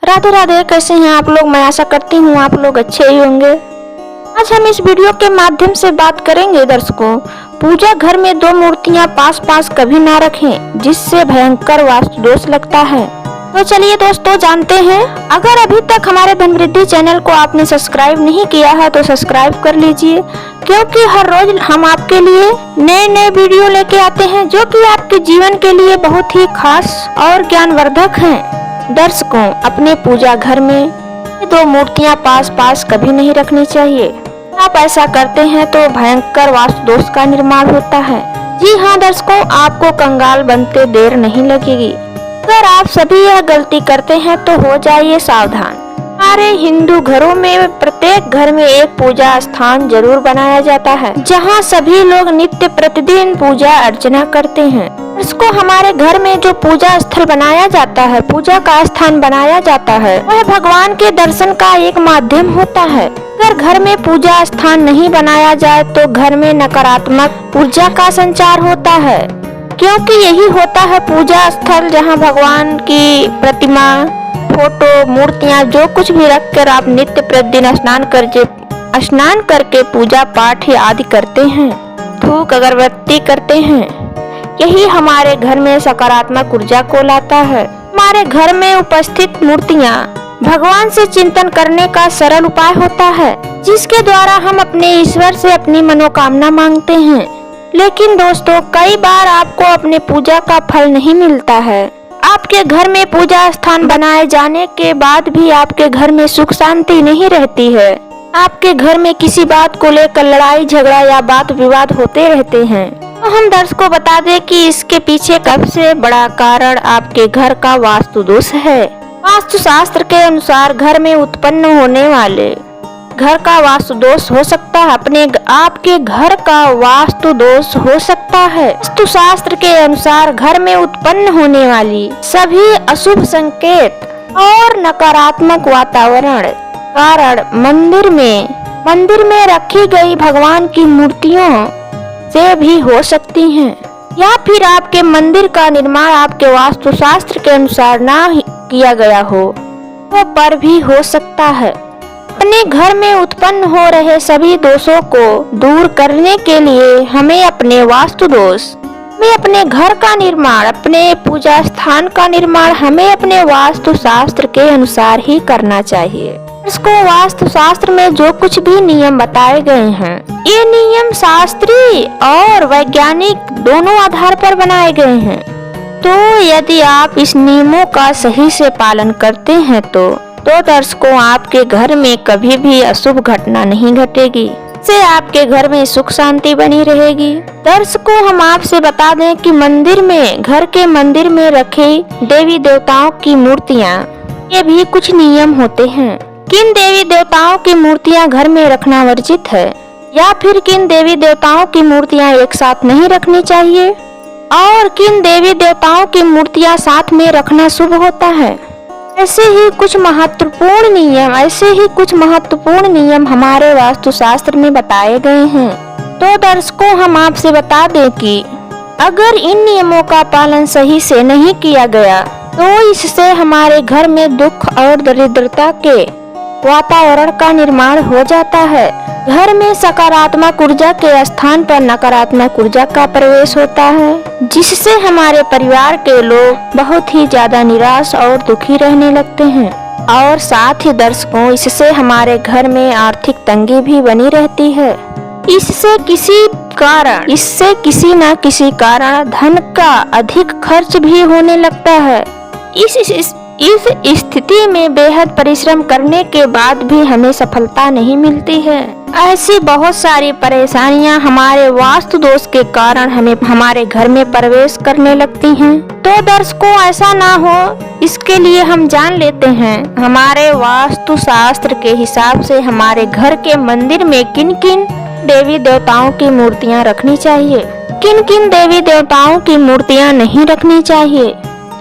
राधे राधे, कैसे हैं आप लोग। मैं आशा करती हूँ आप लोग अच्छे ही होंगे। आज हम इस वीडियो के माध्यम से बात करेंगे दर्शकों, पूजा घर में दो मूर्तियाँ पास पास कभी ना रखें, जिससे भयंकर वास्तु दोष लगता है। तो चलिए दोस्तों जानते हैं। अगर अभी तक हमारे धनवृद्धि चैनल को आपने सब्सक्राइब नहीं किया है तो सब्सक्राइब कर लीजिए, क्योंकि हर रोज हम आपके लिए नए नए वीडियो लेके आते हैं जो कि आपके जीवन के लिए बहुत ही खास और ज्ञानवर्धक हैं। दर्शकों, अपने पूजा घर में दो मूर्तियां पास पास कभी नहीं रखनी चाहिए। आप ऐसा करते हैं तो भयंकर वास्तु दोष का निर्माण होता है। जी हाँ दर्शकों, आपको कंगाल बनते देर नहीं लगेगी। अगर आप सभी यह गलती करते हैं तो हो जाइए सावधान। हमारे हिंदू घरों में प्रत्येक घर में एक पूजा स्थान जरूर बनाया जाता है, जहां सभी लोग नित्य प्रतिदिन पूजा अर्चना करते हैं। इसको हमारे घर में जो पूजा स्थल बनाया जाता है, पूजा का स्थान बनाया जाता है, वह भगवान के दर्शन का एक माध्यम होता है। अगर घर में पूजा स्थान नहीं बनाया जाए तो घर में नकारात्मक ऊर्जा का संचार होता है, क्योंकि यही होता है पूजा स्थल जहां भगवान की प्रतिमा, फोटो, मूर्तियां जो कुछ भी रखकर आप नित्य प्रतिदिन स्नान करके पूजा पाठ आदि करते हैं, धूप अगरबत्ती करते हैं। यही हमारे घर में सकारात्मक ऊर्जा को लाता है। हमारे घर में उपस्थित मूर्तियां भगवान से चिंतन करने का सरल उपाय होता है, जिसके द्वारा हम अपने ईश्वर से अपनी मनोकामना मांगते हैं। लेकिन दोस्तों, कई बार आपको अपने पूजा का फल नहीं मिलता है। आपके घर में पूजा स्थान बनाए जाने के बाद भी आपके घर में सुख शांति नहीं रहती है। आपके घर में किसी बात को लेकर लड़ाई झगड़ा या बात विवाद होते रहते हैं। तो हम दर्शकों बता दें कि इसके पीछे सबसे बड़ा कारण आपके घर का वास्तु दोष है। वास्तु शास्त्र के अनुसार घर में उत्पन्न होने वाले घर का वास्तु दोष हो सकता है, आपके घर का वास्तु दोष हो सकता है। वास्तु शास्त्र के अनुसार घर में उत्पन्न होने वाली सभी अशुभ संकेत और नकारात्मक वातावरण कारण मंदिर में रखी गई भगवान की मूर्तियों से भी हो सकती हैं, या फिर आपके मंदिर का निर्माण आपके वास्तु शास्त्र के अनुसार ना किया गया हो तो पर भी हो सकता है। अपने घर में उत्पन्न हो रहे सभी दोषों को दूर करने के लिए हमें अपने वास्तु दोष में अपने घर का निर्माण, अपने पूजा स्थान का निर्माण हमें अपने वास्तु शास्त्र के अनुसार ही करना चाहिए। इसको वास्तु शास्त्र में जो कुछ भी नियम बताए गए हैं, ये नियम शास्त्रीय और वैज्ञानिक दोनों आधार पर बनाए गए हैं। तो यदि आप इस नियमों का सही से पालन करते हैं तो दर्शकों, आपके घर में कभी भी अशुभ घटना नहीं घटेगी, से आपके घर में सुख शांति बनी रहेगी। दर्शकों, हम आपसे बता दें कि घर के मंदिर में रखे देवी देवताओं की मूर्तियां, ये भी कुछ नियम होते हैं। किन देवी देवताओं की मूर्तियां घर में रखना वर्जित है, या फिर किन देवी देवताओं की मूर्तियां एक साथ नहीं रखनी चाहिए, और किन देवी देवताओं की मूर्तियां साथ में रखना शुभ होता है। ऐसे ही कुछ महत्वपूर्ण नियम हमारे वास्तु शास्त्र में बताए गए हैं। तो दर्शकों, हम आपसे बता दें कि अगर इन नियमों का पालन सही से नहीं किया गया तो इससे हमारे घर में दुख और दरिद्रता के वातावरण का निर्माण हो जाता है। घर में सकारात्मक ऊर्जा के स्थान पर नकारात्मक ऊर्जा का प्रवेश होता है, जिससे हमारे परिवार के लोग बहुत ही ज्यादा निराश और दुखी रहने लगते हैं। और साथ ही दर्शकों, इससे हमारे घर में आर्थिक तंगी भी बनी रहती है। इससे किसी न किसी कारण धन का अधिक खर्च भी होने लगता है। इस स्थिति में बेहद परिश्रम करने के बाद भी हमें सफलता नहीं मिलती है। ऐसी बहुत सारी परेशानियां हमारे वास्तु दोष के कारण हमारे घर में प्रवेश करने लगती हैं। तो दर्शकों, ऐसा ना हो इसके लिए हम जान लेते हैं हमारे वास्तु शास्त्र के हिसाब से हमारे घर के मंदिर में किन किन देवी देवताओं की मूर्तियां रखनी चाहिए, किन किन देवी देवताओं की मूर्तियां नहीं रखनी चाहिए।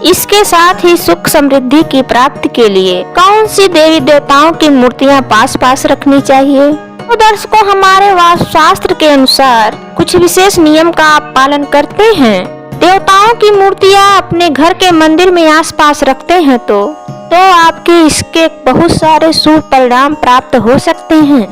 इसके साथ ही सुख समृद्धि की प्राप्ति के लिए कौन सी देवी देवताओं की मूर्तियां पास पास रखनी चाहिए। तो दर्शकों, हमारे वास्तु शास्त्र के अनुसार कुछ विशेष नियम का आप पालन करते हैं, देवताओं की मूर्तियां अपने घर के मंदिर में आसपास रखते हैं तो तो आपके इसके बहुत सारे शुभ परिणाम प्राप्त हो सकते हैं।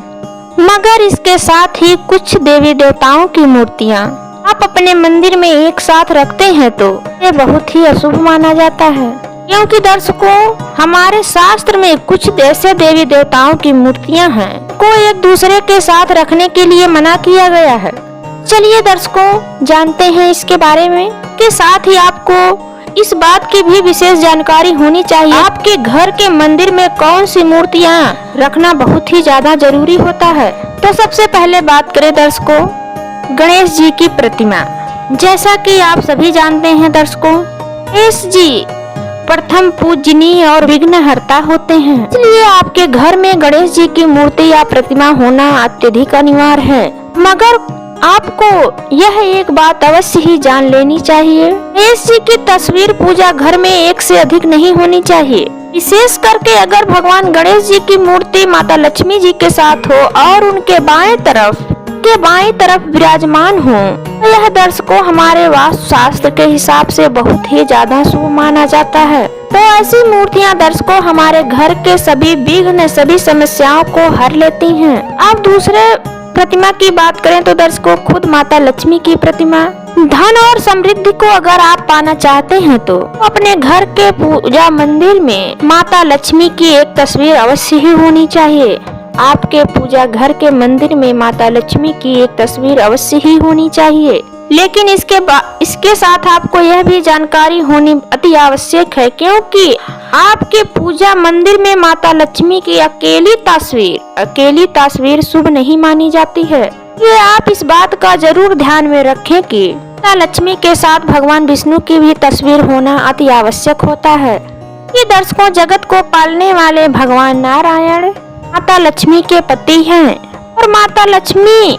मगर इसके साथ ही कुछ देवी देवताओं की मूर्तियाँ आप अपने मंदिर में एक साथ रखते हैं तो ये बहुत ही अशुभ माना जाता है, क्योंकि दर्शकों हमारे शास्त्र में कुछ ऐसे देवी देवताओं की मूर्तियां हैं को एक दूसरे के साथ रखने के लिए मना किया गया है। चलिए दर्शकों जानते हैं इसके बारे में। के साथ ही आपको इस बात की भी विशेष जानकारी होनी चाहिए आपके घर के मंदिर में कौन सी मूर्तियां रखना बहुत ही ज्यादा जरूरी होता है। तो सबसे पहले बात करें दर्शकों गणेश जी की प्रतिमा। जैसा कि आप सभी जानते हैं दर्शकों, गणेश जी प्रथम पूजनीय और विघ्नहर्ता होते हैं, इसलिए आपके घर में गणेश जी की मूर्ति या प्रतिमा होना अत्यधिक अनिवार्य है। मगर आपको यह एक बात अवश्य ही जान लेनी चाहिए, गणेश जी की तस्वीर पूजा घर में एक से अधिक नहीं होनी चाहिए। विशेष करके अगर भगवान गणेश जी की मूर्ति माता लक्ष्मी जी के साथ हो और उनके बाएं तरफ विराजमान हो, तो यह दर्शकों हमारे वास्तु शास्त्र के हिसाब से बहुत ही ज्यादा शुभ माना जाता है। तो ऐसी मूर्तियां दर्शकों हमारे घर के सभी विघ्न सभी समस्याओं को हर लेती हैं। आप दूसरे प्रतिमा की बात करें तो दर्शकों खुद माता लक्ष्मी की प्रतिमा। धन और समृद्धि को अगर आप पाना चाहते हैं तो अपने घर के पूजा मंदिर में माता लक्ष्मी की एक तस्वीर अवश्य ही होनी चाहिए। आपके पूजा घर के मंदिर में माता लक्ष्मी की एक तस्वीर अवश्य ही होनी चाहिए। लेकिन इसके साथ आपको यह भी जानकारी होनी अति आवश्यक है, क्योंकि आपके पूजा मंदिर में माता लक्ष्मी की अकेली तस्वीर शुभ नहीं मानी जाती है। ये आप इस बात का जरूर ध्यान में रखें कि माता लक्ष्मी के साथ भगवान विष्णु की भी तस्वीर होना अति आवश्यक होता है। ये दर्शकों जगत को पालने वाले भगवान नारायण माता लक्ष्मी के पति हैं और माता लक्ष्मी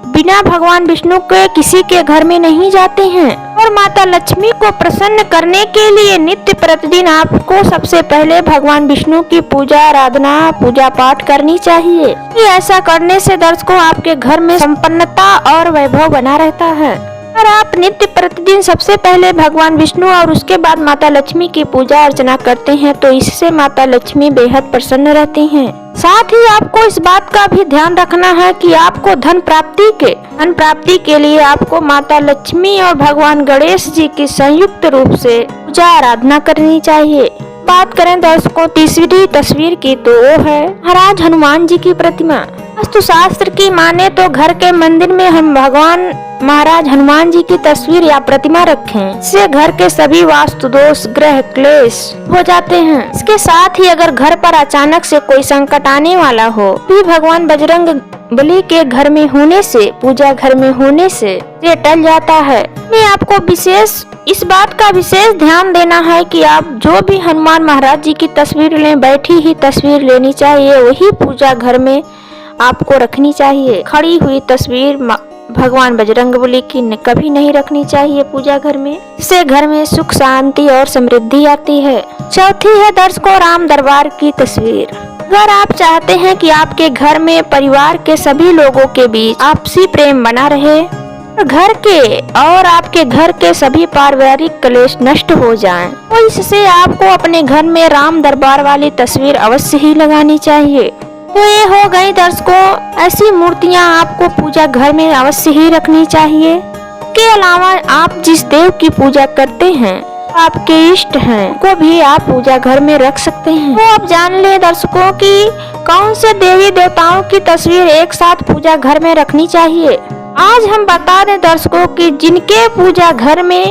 बिना भगवान विष्णु के किसी के घर में नहीं जाते हैं। और माता लक्ष्मी को प्रसन्न करने के लिए नित्य प्रतिदिन आपको सबसे पहले भगवान विष्णु की पूजा पाठ करनी चाहिए। ऐसा करने से दर्शकों आपके घर में संपन्नता और वैभव बना रहता है। और आप नित्य प्रतिदिन सबसे पहले भगवान विष्णु और उसके बाद माता लक्ष्मी की पूजा अर्चना करते हैं तो इससे माता लक्ष्मी बेहद प्रसन्न रहती हैं। साथ ही आपको इस बात का भी ध्यान रखना है कि आपको धन प्राप्ति के लिए आपको माता लक्ष्मी और भगवान गणेश जी की संयुक्त रूप से पूजा आराधना करनी चाहिए। बात करें दर्शकों तीसरी तस्वीर की तो वो है महाराज हनुमान जी की प्रतिमा। वास्तु शास्त्र की माने तो घर के मंदिर में हम भगवान महाराज हनुमान जी की तस्वीर या प्रतिमा रखें, इससे घर के सभी वास्तु दोष ग्रह क्लेश हो जाते हैं। इसके साथ ही अगर घर पर अचानक से कोई संकट आने वाला हो भी भगवान बजरंग बली के घर में होने से पूजा घर में होने से ये टल जाता है। मैं आपको इस बात का विशेष ध्यान देना है कि आप जो भी हनुमान महाराज जी की तस्वीर लें बैठी ही तस्वीर लेनी चाहिए, वही पूजा घर में आपको रखनी चाहिए। खड़ी हुई तस्वीर भगवान बजरंगबली की कभी नहीं रखनी चाहिए पूजा घर में, इससे घर में सुख शांति और समृद्धि आती है। चौथी है दर्शकों राम दरबार की तस्वीर। अगर आप चाहते हैं कि आपके घर में परिवार के सभी लोगों के बीच आपसी प्रेम बना रहे, आपके घर के सभी पारिवारिक क्लेश नष्ट हो जाएं, तो इससे आपको अपने घर में राम दरबार वाली तस्वीर अवश्य ही लगानी चाहिए। तो ये हो गई दर्शकों ऐसी मूर्तियां आपको पूजा घर में अवश्य ही रखनी चाहिए। के अलावा आप जिस देव की पूजा करते हैं आपके इष्ट हैं को भी आप पूजा घर में रख सकते हैं। तो आप जान ले दर्शकों कि कौन से देवी देवताओं की तस्वीर एक साथ पूजा घर में रखनी चाहिए। आज हम बता दें दर्शकों कि जिनके पूजा घर में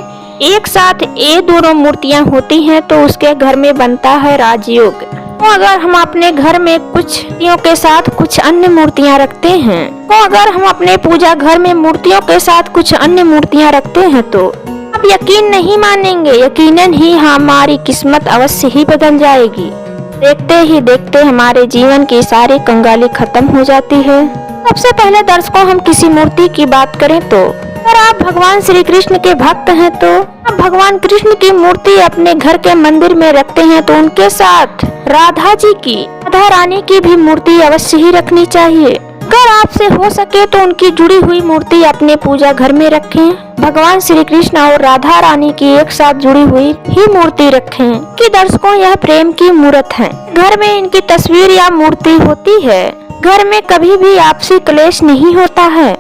एक साथ ये दोनों मूर्तियां होती हैं तो उसके घर में बनता है राजयोग। तो अगर हम अपने घर में कुछ मूर्तियों के साथ कुछ अन्य मूर्तियां रखते हैं कुछ अन्य मूर्तियां रखते हैं तो आप यकीन नहीं मानेंगे, यकीनन ही हमारी किस्मत अवश्य ही बदल जाएगी। देखते ही देखते हमारे जीवन की सारी कंगाली खत्म हो जाती है। सबसे पहले दर्शकों हम किसी मूर्ति की बात करें तो अगर आप भगवान श्री कृष्ण के भक्त हैं तो आप भगवान कृष्ण की मूर्ति अपने घर के मंदिर में रखते हैं तो उनके साथ राधा रानी की भी मूर्ति अवश्य ही रखनी चाहिए। अगर आपसे हो सके तो उनकी जुड़ी हुई मूर्ति अपने पूजा घर में रखें। भगवान श्री कृष्ण और राधा रानी की एक साथ जुड़ी हुई ही मूर्ति रखें कि दर्शकों यह प्रेम की मूर्त है। घर में इनकी तस्वीर या मूर्ति होती है। घर में कभी भी आपसी क्लेश नहीं होता है,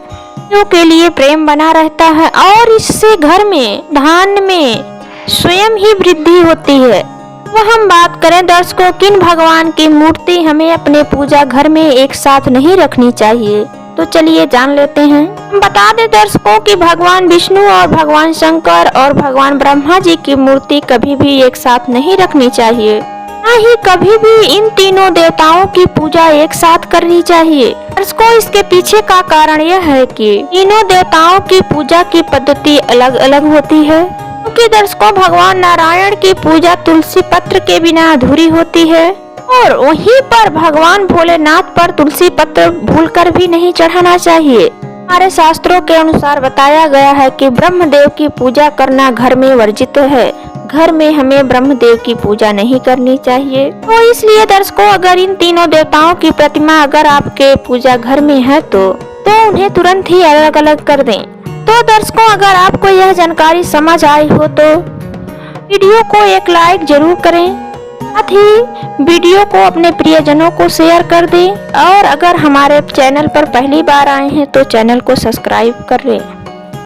के लिए प्रेम बना रहता है और इससे घर में धन में स्वयं ही वृद्धि होती है। वह हम बात करें दर्शकों किन भगवान की मूर्ति हमें अपने पूजा घर में एक साथ नहीं रखनी चाहिए, तो चलिए जान लेते हैं। हम बता दें दर्शकों कि भगवान विष्णु और भगवान शंकर और भगवान ब्रह्मा जी की मूर्ति कभी भी एक साथ नहीं रखनी चाहिए, न ही कभी भी इन तीनों देवताओं की पूजा एक साथ करनी चाहिए। दर्शकों इसके पीछे का कारण यह है कि तीनों देवताओं की पूजा की पद्धति अलग अलग होती है, क्योंकि दर्शकों भगवान नारायण की पूजा तुलसी पत्र के बिना अधूरी होती है और वहीं पर भगवान भोलेनाथ पर तुलसी पत्र भूलकर भी नहीं चढ़ाना चाहिए। हमारे शास्त्रों के अनुसार बताया गया है कि ब्रह्मदेव की पूजा करना घर में वर्जित है। घर में हमें ब्रह्मदेव की पूजा नहीं करनी चाहिए। तो इसलिए दर्शकों अगर इन तीनों देवताओं की प्रतिमा अगर आपके पूजा घर में है तो उन्हें तुरंत ही अलग अलग कर दें। तो दर्शकों अगर आपको यह जानकारी समझ आई हो तो वीडियो को एक लाइक जरूर करें, साथ ही वीडियो को अपने प्रियजनों को शेयर कर दें और अगर हमारे चैनल पर पहली बार आए हैं तो चैनल को सब्सक्राइब कर लें।